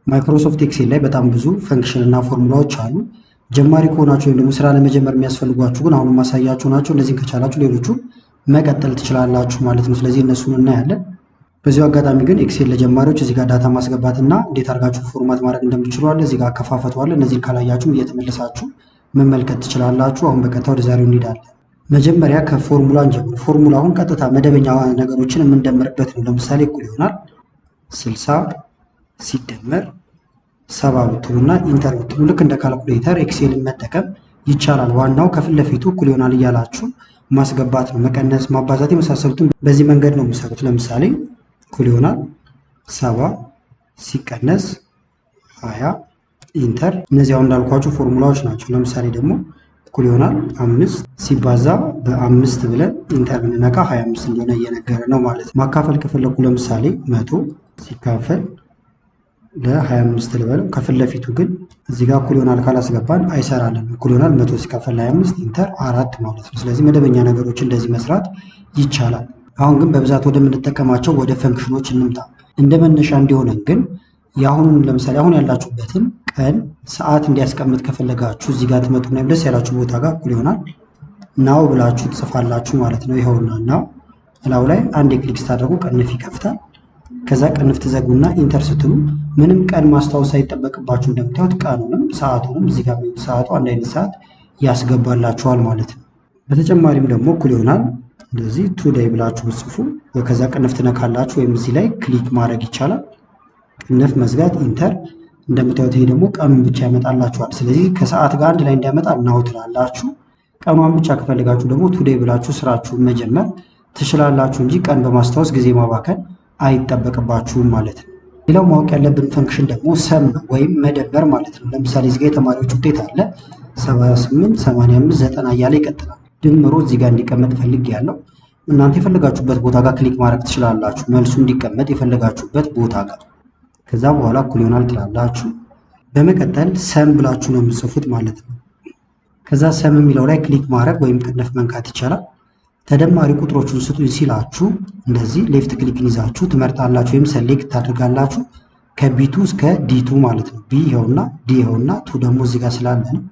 ማይክሮሶፍት ኤክሴል ላይ በጣም ብዙ ፈንክሽን እና ፎርሙላዎች አሉ። ጀማሪ ከሆናችሁ ወይም ደግሞ ስራ ለመጀመር የሚያስፈልጓችሁ ግን አሁን ማሳያችሁ ናቸው። እነዚህን ከቻላችሁ ሌሎቹ መቀጠል ትችላላችሁ ማለት ነው። ስለዚህ እነሱን እናያለን። በዚሁ አጋጣሚ ግን ኤክሴል ለጀማሪዎች እዚህ ጋር ዳታ ማስገባት እና እንዴት አድርጋችሁ ፎርማት ማድረግ እንደምትችሉ አለ። እዚህ ጋር አከፋፈቷል። እነዚህን ካላያችሁ እየተመለሳችሁ መመልከት ትችላላችሁ። አሁን በቀጥታ ወደ ዛሬው እንሄዳለን። መጀመሪያ ከፎርሙላ እንጀምር። ፎርሙላ አሁን ቀጥታ መደበኛ ነገሮችን የምንደምርበት ነው። ለምሳሌ እኩል ይሆናል 60 ሲደመር 70 ብትሉና ኢንተር ብትሉ ልክ እንደ ካልኩሌተር ኤክሴልን መጠቀም ይቻላል። ዋናው ከፊት ለፊቱ እኩል ይሆናል እያላችሁ ማስገባት ነው። መቀነስ፣ ማባዛት የመሳሰሉትን በዚህ መንገድ ነው የሚሰሩት። ለምሳሌ እኩል ይሆናል 70 ሲቀነስ 20 ኢንተር። እነዚህ አሁን እንዳልኳችሁ ፎርሙላዎች ናቸው። ለምሳሌ ደግሞ እኩል ይሆናል 5 ሲባዛ በ5 ብለን ኢንተር ብንነካ 25 እንደሆነ እየነገረ ነው ማለት ነው። ማካፈል ከፈለኩ ለምሳሌ 100 ሲካፈል ለ25 ልበለው። ከፊት ለፊቱ ግን እዚህ ጋር እኩል ይሆናል ካላስገባን አይሰራልን። እኩል ይሆናል 100 ሲካፈል ለ25 ኢንተር 4 ማለት ነው። ስለዚህ መደበኛ ነገሮች እንደዚህ መስራት ይቻላል። አሁን ግን በብዛት ወደምንጠቀማቸው ወደ ፈንክሽኖች እንምጣ። እንደ መነሻ እንዲሆነን ግን የአሁኑን ለምሳሌ አሁን ያላችሁበትን ቀን ሰዓት እንዲያስቀምጥ ከፈለጋችሁ እዚህ ጋር ትመጡና ደስ ያላችሁ ቦታ ጋር እኩል ይሆናል ናው ብላችሁ ትጽፋላችሁ ማለት ነው። ይኸውና ናው እላው ላይ አንድ ክሊክ ስታደርጉ ቅንፍ ይከፍታል። ከዛ ቅንፍ ትዘጉና ኢንተር ስትሉ ምንም ቀን ማስታወስ ሳይጠበቅባችሁ እንደምታዩት ቀኑንም ሰዓቱንም እዚህ ጋር ሰዓቱ አንድ አይነት ሰዓት ያስገባላችኋል ማለት ነው። በተጨማሪም ደግሞ እኩል ይሆናል እንደዚህ ቱዴይ ብላችሁ ብጽፉ ከዛ ቅንፍ ትነካላችሁ ወይም እዚህ ላይ ክሊክ ማድረግ ይቻላል። ቅንፍ መዝጋት ኢንተር። እንደምታዩት ይሄ ደግሞ ቀኑን ብቻ ያመጣላችኋል። ስለዚህ ከሰዓት ጋር አንድ ላይ እንዲያመጣ ናው ትላላችሁ። ቀኗን ብቻ ከፈለጋችሁ ደግሞ ቱዴይ ብላችሁ ስራችሁን መጀመር ትችላላችሁ እንጂ ቀን በማስታወስ ጊዜ ማባከን አይጠበቅባችሁም ማለት ነው። ሌላው ማወቅ ያለብን ፈንክሽን ደግሞ ሰም ወይም መደመር ማለት ነው። ለምሳሌ እዚህ ጋር የተማሪዎች ውጤት አለ 78 85 90 እያለ ይቀጥላል። ድምሩ እዚህ ጋር እንዲቀመጥ ፈልጌያለሁ። እናንተ የፈለጋችሁበት ቦታ ጋር ክሊክ ማድረግ ትችላላችሁ። መልሱ እንዲቀመጥ የፈለጋችሁበት ቦታ ጋር ከዛ በኋላ እኩል ይሆናል ትላላችሁ። በመቀጠል ሰም ብላችሁ ነው የምትጽፉት ማለት ነው። ከዛ ሰም የሚለው ላይ ክሊክ ማድረግ ወይም ቅንፍ መንካት ይቻላል። ተደማሪ ቁጥሮቹን ስጡኝ ሲላችሁ እንደዚህ ሌፍት ክሊክን ይዛችሁ ትመርጣላችሁ ወይም ሰሌክት ታደርጋላችሁ ከቢቱ እስከ ዲቱ ማለት ነው። ቢ ይኸውና ዲ ይኸውና ቱ ደግሞ እዚህ ጋር ስላለ ነው።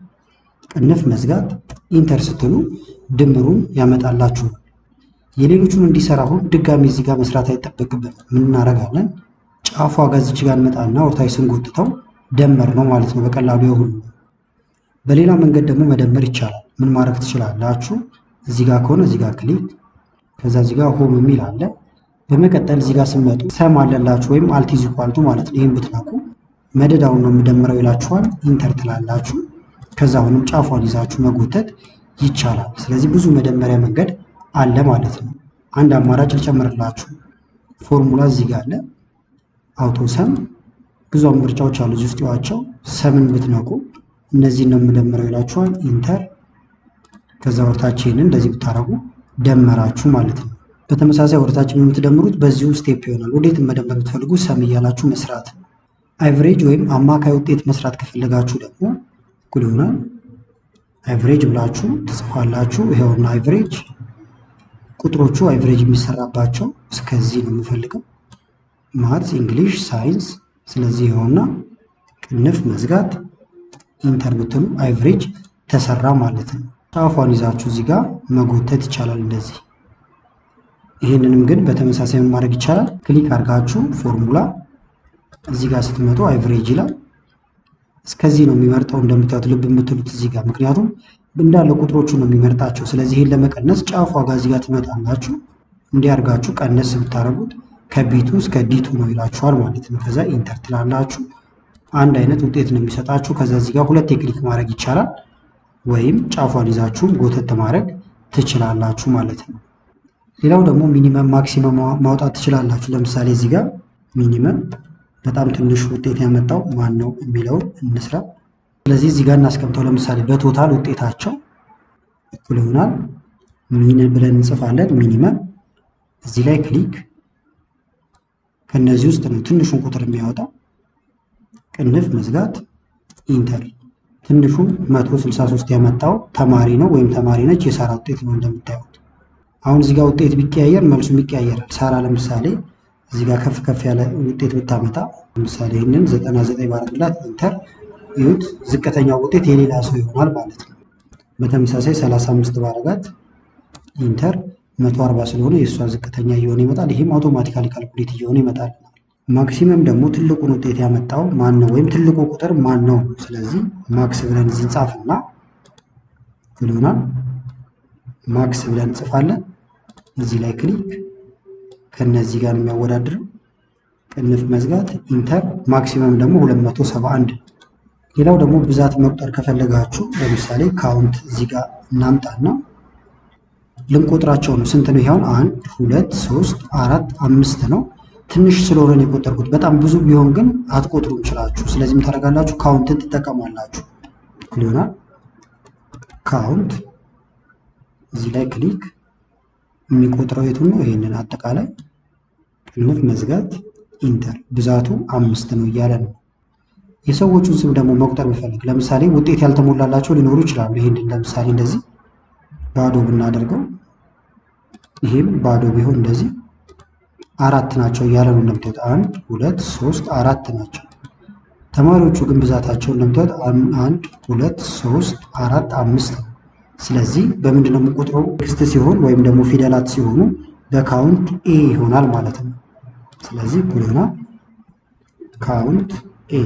ቅንፍ መዝጋት ኢንተር ስትሉ ድምሩን ያመጣላችሁ። የሌሎቹን እንዲሰራ ሁሉ ድጋሚ እዚህ ጋር መስራት አይጠበቅብን። ምን እናደርጋለን? ጫፏ ጋር እዚች ጋር እንመጣና ወርታች ስንጎትተው ደመር ነው ማለት ነው በቀላሉ የሁሉ። በሌላ መንገድ ደግሞ መደመር ይቻላል። ምን ማድረግ ትችላላችሁ? እዚህ ጋር ከሆነ እዚህ ጋር ክሊክ ከዛ እዚህ ጋር ሆም የሚል አለ። በመቀጠል እዚህ ጋር ስመጡ ሰም አለላችሁ ወይም አልቲዝ ኢኳልቱ ማለት ነው። ይህን ብትነኩ መደዳውን ነው የምደምረው ይላችኋል። ኢንተር ትላላችሁ። ከዛ አሁንም ጫፏን ይዛችሁ መጎተት ይቻላል። ስለዚህ ብዙ መደመሪያ መንገድ አለ ማለት ነው። አንድ አማራጭ ልጨምርላችሁ። ፎርሙላ እዚህ ጋር አለ አውቶ ሰም። ብዙ ምርጫዎች አሉ እዚህ ውስጥ ያዋቸው። ሰምን ብትነኩ እነዚህን ነው የምደምረው ይላችኋል። ኢንተር ከዛ ወርታችን እንደዚህ ብታረጉ ደመራችሁ ማለት ነው። በተመሳሳይ ወርታችን የምትደምሩት በዚሁ ስቴፕ ይሆናል። ወዴት መደመር ብትፈልጉ ሰም እያላችሁ መስራት። አቨሬጅ ወይም አማካይ ውጤት መስራት ከፈለጋችሁ ደግሞ እኩል ይሆናል አቨሬጅ ብላችሁ ትጽፋላችሁ። ይሄውና አቨሬጅ ቁጥሮቹ አቨሬጅ የሚሰራባቸው እስከዚህ ነው የምፈልገው ማትስ፣ እንግሊሽ፣ ሳይንስ። ስለዚህ ይኸውና ቅንፍ መዝጋት ኢንተር ብትሉ አቨሬጅ ተሰራ ማለት ነው። ጫፏን ይዛችሁ እዚህ ጋር መጎተት ይቻላል እንደዚህ። ይህንንም ግን በተመሳሳይ ማድረግ ይቻላል። ክሊክ አድርጋችሁ ፎርሙላ እዚህ ጋር ስትመጡ አቨሬጅ ይላል። እስከዚህ ነው የሚመርጠው እንደምታዩት ልብ የምትሉት እዚህ ጋር፣ ምክንያቱም እንዳለ ቁጥሮቹ ነው የሚመርጣቸው። ስለዚህ ይህን ለመቀነስ ጫፏ ጋር እዚህ ጋር ትመጣላችሁ። እንዲያርጋችሁ ቀነስ ብታረጉት ከቢቱ እስከ ዲቱ ነው ይላችኋል ማለት ነው። ከዛ ኢንተር ትላላችሁ። አንድ አይነት ውጤት ነው የሚሰጣችሁ። ከዛ እዚህ ጋር ሁለቴ ክሊክ ማድረግ ይቻላል ወይም ጫፏን ይዛችሁ ጎተት ማድረግ ትችላላችሁ ማለት ነው። ሌላው ደግሞ ሚኒመም ማክሲመም ማውጣት ትችላላችሁ። ለምሳሌ እዚህ ጋር ሚኒመም በጣም ትንሽ ውጤት ያመጣው ማን ነው የሚለውን እንስራ። ስለዚህ እዚህ ጋር እናስቀምጠው። ለምሳሌ በቶታል ውጤታቸው እኩል ይሆናል ሚን ብለን እንጽፋለን። ሚኒመም እዚህ ላይ ክሊክ ከነዚህ ውስጥ ነው ትንሹን ቁጥር የሚያወጣው። ቅንፍ መዝጋት ኢንተር። ትንሹ 163 ያመጣው ተማሪ ነው ወይም ተማሪ ነች። የሳራ ውጤት ነው እንደምታዩት። አሁን እዚህ ጋር ውጤት ቢቀያየር መልሱ ይቀያየራል። ሳራ ለምሳሌ እዚህ ጋር ከፍ ከፍ ያለ ውጤት ብታመጣ ለምሳሌ ይህንን 99 ባረግላት ኢንተር ይሁት ዝቅተኛው ውጤት የሌላ ሰው ይሆናል ማለት ነው። በተመሳሳይ 35 ባረጋት ኢንተር 140 ስለሆነ የእሷ ዝቅተኛ እየሆነ ይመጣል። ይህም አውቶማቲካሊ ካልኩሌት እየሆነ ይመጣል። ማክሲመም ደግሞ ትልቁን ውጤት ያመጣው ማን ነው ወይም ትልቁ ቁጥር ማን ነው? ስለዚህ ማክስ ብለን እዚህ እንጻፍና ይሆናል ማክስ ብለን እንጽፋለን። እዚህ ላይ ክሊክ ከነዚህ ጋር የሚያወዳድረው ቅንፍ መዝጋት ኢንተር ማክሲመም ደግሞ 271። ሌላው ደግሞ ብዛት መቁጠር ከፈለጋችሁ ለምሳሌ ካውንት እዚህ ጋር እናምጣና ልንቆጥራቸው ነው። ስንት ነው? ይሄውን 1 2 3 4 5 ነው። ትንሽ ስለሆነ የቆጠርኩት። በጣም ብዙ ቢሆን ግን አትቆጥሩም ችላችሁ። ስለዚህ ምን ታደርጋላችሁ? ካውንትን ትጠቀማላችሁ። ይሆናል ካውንት እዚህ ላይ ክሊክ የሚቆጥረው የቱን ነው? ይሄንን አጠቃላይ ቅንፍ መዝጋት ኢንተር ብዛቱ 5 ነው እያለ ነው። የሰዎቹን ስም ደግሞ መቁጠር ብፈልግ ለምሳሌ ውጤት ያልተሞላላቸው ሊኖሩ ይችላሉ። ይሄንን ለምሳሌ እንደዚህ ባዶ ብናደርገው ይሄም ባዶ ቢሆን እንደዚህ 4 ናቸው እያለ ነው። እንደምታዩት 1 2 3 4 ናቸው። ተማሪዎቹ ግን ብዛታቸው እንደምታዩት 1 2 3 4 5 ነው። ስለዚህ በምንድነው የምንቆጥረው? ቴክስት ሲሆን ወይም ደግሞ ፊደላት ሲሆኑ በካውንት ኤ ይሆናል ማለት ነው። ስለዚህ ኩልና ካውንት ኤ።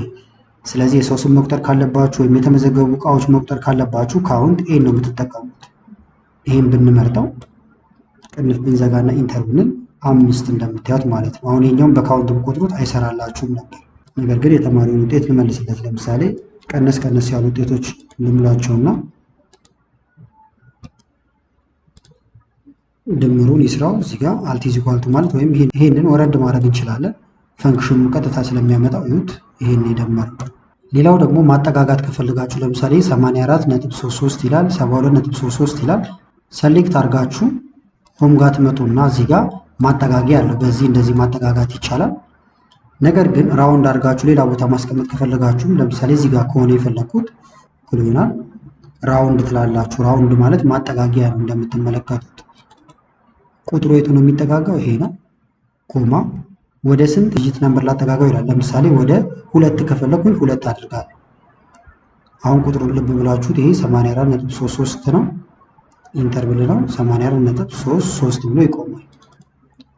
ስለዚህ የሰው ስም መቁጠር ካለባችሁ ወይም የተመዘገቡ እቃዎች መቁጠር ካለባችሁ ካውንት ኤ ነው የምትጠቀሙት። ይሄን ብንመርጠው ቅንፍ ብንዘጋና ኢንተር ብንል 5 እንደምታዩት ማለት ነው። አሁን የኛውም በካውንት ብቆጥሩት አይሰራላችሁም ነበር። ነገር ግን የተማሪውን ውጤት ልመልስለት። ለምሳሌ ቀነስ ቀነስ ያሉ ውጤቶች ልምላቸውና ድምሩን ይስራው። እዚህ ጋር አልቲዝ ኢኳል ቱ ማለት ወይም ይሄንን ወረድ ማድረግ እንችላለን። ፈንክሽኑ ቀጥታ ስለሚያመጣው ይሁት ይሄን ይደመር። ሌላው ደግሞ ማጠጋጋት ከፈልጋችሁ ለምሳሌ 84.33 ይላል፣ 72.33 ይላል። ሰሌክት አድርጋችሁ ሆም ጋር ትመጡና እዚህ ጋር ማጠጋጊያ አለው። በዚህ እንደዚህ ማጠጋጋት ይቻላል። ነገር ግን ራውንድ አድርጋችሁ ሌላ ቦታ ማስቀመጥ ከፈለጋችሁም ለምሳሌ እዚህ ጋር ከሆነ የፈለኩት እኩል ይሆናል ራውንድ ትላላችሁ። ራውንድ ማለት ማጠጋጊያ ነው። እንደምትመለከቱት ቁጥሩ የቱ ነው የሚጠጋጋው? ይሄ ነው። ኮማ ወደ ስንት ዲጂት ነምበር ላጠጋጋው ይላል። ለምሳሌ ወደ 2 ከፈለኩኝ 2 አድርጋለሁ። አሁን ቁጥሩን ልብ ብላችሁት ይሄ 84.33 ነው። ኢንተር ብለናል 84.33 ብሎ ይቆማል።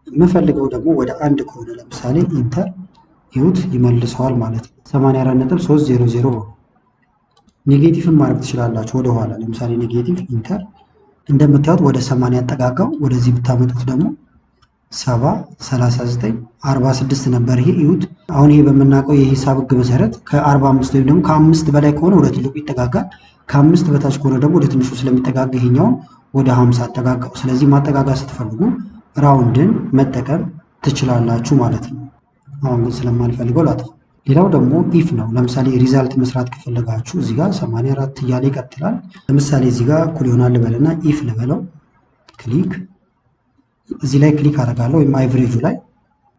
የምፈልገው ደግሞ ወደ 1 ከሆነ ለምሳሌ ኢንተር ይሁት ይመልሰዋል ማለት ነው። 84.300 ነው። ኔጌቲቭን ማድረግ ትችላላችሁ ወደ ኋላ። ለምሳሌ ኔጌቲቭ ኢንተር እንደምታዩት ወደ 80 ያጠጋጋው። ወደዚህ ብታመጡት ደግሞ 70 39 46 ነበር። ይሄ ይሁት አሁን ይሄ በምናውቀው የሂሳብ ህግ መሰረት ከ45 ወይም ደግሞ ከ5 በላይ ከሆነ ወደ ትልቁ ይጠጋጋል። ከ5 በታች ከሆነ ደግሞ ወደ ትንሹ ስለሚጠጋጋ ይሄኛውን ወደ 50 አጠጋጋው። ስለዚህ ማጠጋጋ ስትፈልጉ ራውንድን መጠቀም ትችላላችሁ ማለት ነው። አሁን ግን ስለማልፈልገው ላጥፋ። ሌላው ደግሞ ኢፍ ነው። ለምሳሌ ሪዛልት መስራት ከፈለጋችሁ እዚህ ጋር 84 እያለ ይቀጥላል። ለምሳሌ እዚህ ጋር እኩል ይሆናል ልበልና ኢፍ ልበለው። ክሊክ እዚህ ላይ ክሊክ አደርጋለሁ ወይም አቨሬጁ ላይ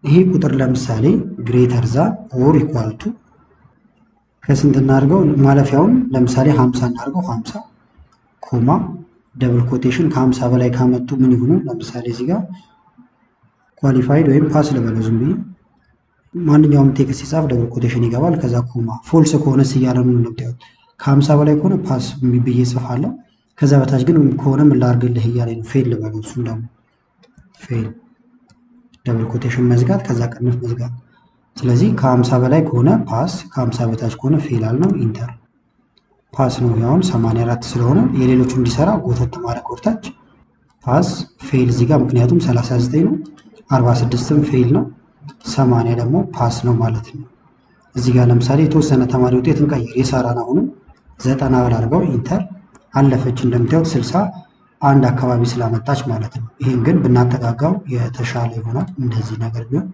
ይሄ ቁጥር ለምሳሌ ግሬተር ዛን ኦር ኢኳል ቱ ከስንት እናድርገው? ማለፊያውን ለምሳሌ 50 እናድርገው። 50 ኮማ ደብል ኮቴሽን ከ50 በላይ ካመጡ ምን ይሁኑ? ለምሳሌ እዚህ ጋር ኳሊፋይድ ወይም ፓስ ልበለው። ዝም ብዬ ማንኛውም ቴክስት ሲጻፍ ደብል ኮቴሽን ይገባል። ከዛ ኮማ ፎልስ ከሆነ እያለ ነው የምታዩት። ከ50 በላይ ከሆነ ፓስ ብዬ ጽፋለሁ። ከዛ በታች ግን ከሆነ ምን ላድርግልህ እያለ ነው። ፌል ልበለው። እሱም ደግሞ ፌል ደብል ኮቴሽን መዝጋት፣ ከዛ ቅንፍ መዝጋት። ስለዚህ ከ50 በላይ ከሆነ ፓስ፣ ከ50 በታች ከሆነ ፌል አልነው። ኢንተር ፓስ ነው። ያውን 84 ስለሆነ የሌሎቹ እንዲሰራ ጎተት ማድረግ ወርታች ፓስ ፌል እዚህ ጋር ምክንያቱም 39 ነው። 46ም ፌል ነው። 80 ደግሞ ፓስ ነው ማለት ነው። እዚህ ጋር ለምሳሌ የተወሰነ ተማሪ ውጤት እንቀይር። የሳራን አሁንም 90 ብር አድርገው ኢንተር አለፈች። እንደምታዩት 61 አካባቢ ስላመጣች ማለት ነው። ይህን ግን ብናጠጋጋው የተሻለ ይሆናል እንደዚህ ነገር ቢሆን።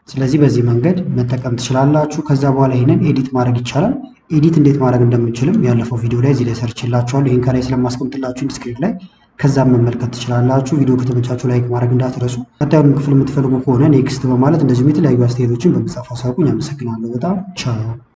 ስለዚህ በዚህ መንገድ መጠቀም ትችላላችሁ። ከዛ በኋላ ይህንን ኤዲት ማድረግ ይቻላል። ኤዲት እንዴት ማድረግ እንደምንችልም ያለፈው ቪዲዮ ላይ እዚህ ላይ ሰርችላችኋለሁ። ይህን ከላይ ስለማስቀምጥላችሁ ኢንስክሪፕት ላይ ከዛም መመልከት ትችላላችሁ። ቪዲዮ ከተመቻችሁ ላይክ ማድረግ እንዳትረሱ። ቀጣዩን ክፍል የምትፈልጉ ከሆነ ኔክስት በማለት እንደዚሁም የተለያዩ አስተያየቶችን በመጻፍ አሳውቁኝ። አመሰግናለሁ በጣም ቻው።